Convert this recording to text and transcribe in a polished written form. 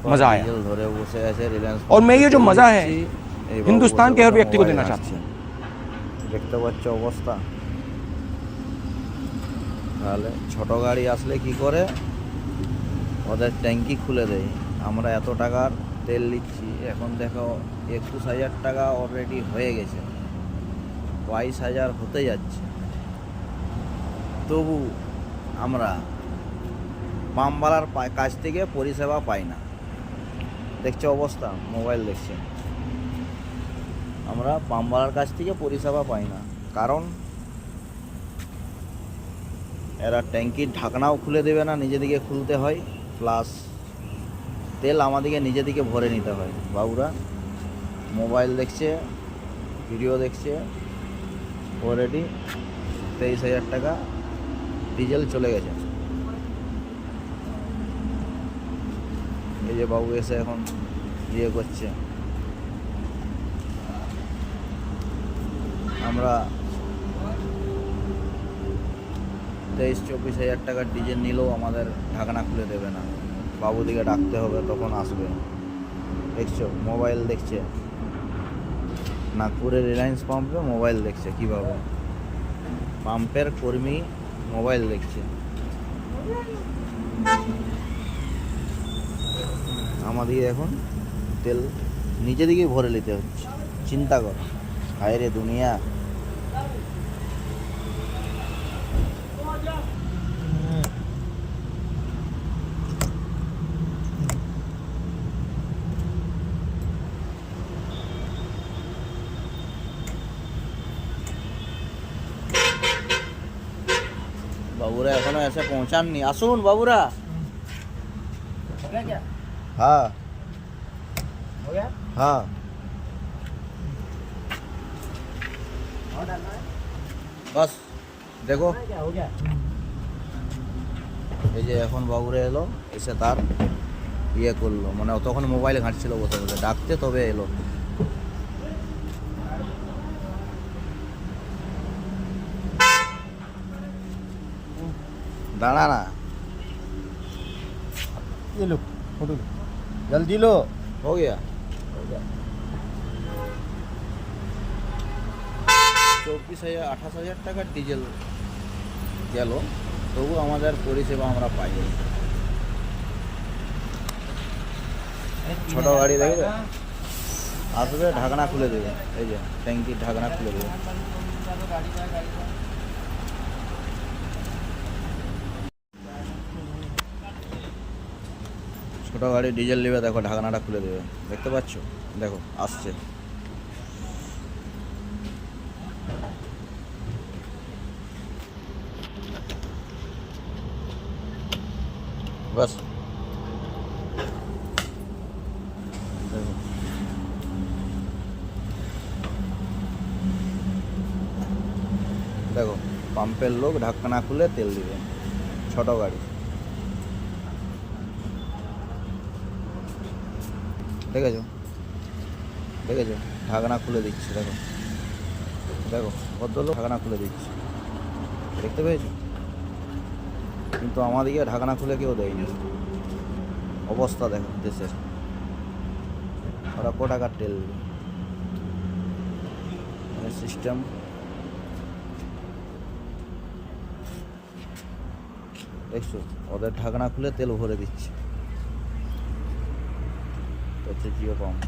मज़ा आया। ধরে বসে আছে রিলায়েন্স। और मैं ये जो मज़ा है हिंदुस्तान के हर व्यक्ति को देना चाहता हूँ। দেখতে পাচ্ছ অবস্থা। তাহলে ছোট গাড়ি আসলে কি করে, ওদের ট্যাঙ্কি খুলে দেয়। আমরা এত টাকার তেল নিচ্ছি, এখন দেখো 21,000 টাকা অলরেডি হয়ে গেছে, 22,000 হতে যাচ্ছে, তবু আমরা পাম্পওয়ালার কাছ থেকে পরিষেবা পাই না। দেখছো অবস্থা, মোবাইল দেখছে, আমরা পাম্পওয়ালার কাছ থেকে পরিষেবা পাই না। কারণ এরা ট্যাঙ্কির ঢাকনাও খুলে দেবে না, নিজে দিকে খুলতে হয়, প্লাস তেল আমাদেরকে নিজে দিকে ভরে নিতে হয়। বাবুরা মোবাইল দেখছে, ভিডিও দেখছে, অলরেডি 23,000 টাকা ডিজেল চলে গেছে। এই যে বাবু এসে এখন ইয়ে করছে, আমরা 23-24,000 টাকার ডিজেল নিলেও আমাদের ঢাকনা খুলে দেবে না। বাবুদিকে ডাকতে হবে, তখন আসবে। দেখছো মোবাইল দেখছে, নাগপুরের রিলায়েন্স পাম্পে মোবাইল দেখছে কীভাবে, পাম্পের কর্মী মোবাইল দেখছে। আমাদের এখন তেল নিজে দিকেই ভরে নিতে হচ্ছে। চিন্তা কর, হায় রে দুনিয়া। বাবুরা এখনো এসে পৌঁছাননি, আসুন বাবুরা। हाँ हो गया? हाँ बस देखो क्या हो गया? এই যে এখন বাবুরা এলো, এসে তার ইয়ে করলো, মানে তখন মোবাইল ঘাঁটছিল বসে বসে, ডাকতে তবে এলো। দাঁড়া না, ये लो फोटो लो, जल्दी लो। हो गया 24,000 28,000 টাকার ডিজেল গেল, তবু আমাদের পরিষেবা আমরা পাই। ছোট গাড়ি দেখবে, আসবে ঢাকনা খুলে দেবে, এই যে ট্যাঙ্কির ঢাকনা খুলে দেবে। ছোট গাড়ি ডিজেল নেবে, দেখো ঢাকনাটা খুলে দেবে, দেখতে পাচ্ছ, দেখো আসছে। বাস দেখো, দেখো পাম্পের লোক ঢাকনা খুলে তেল দিবে, ছোট গাড়ি। দেখেছো দেখেছো, ঢাকনা খুলে দিচ্ছে, দেখো দেখো ভদ্রলোক ঢাকনা খুলে দিচ্ছে, দেখতে পেয়েছো? কিন্তু আমাদেরকে ঢাকনা খুলে কেউ দেয়নি। অবস্থা দেখো দেশের, ওরা কো টাকার তেল সিস্টেম। দেখছো ওদের ঢাকনা খুলে তেল ভরে দিচ্ছে, হচ্ছে জিও পাম্প।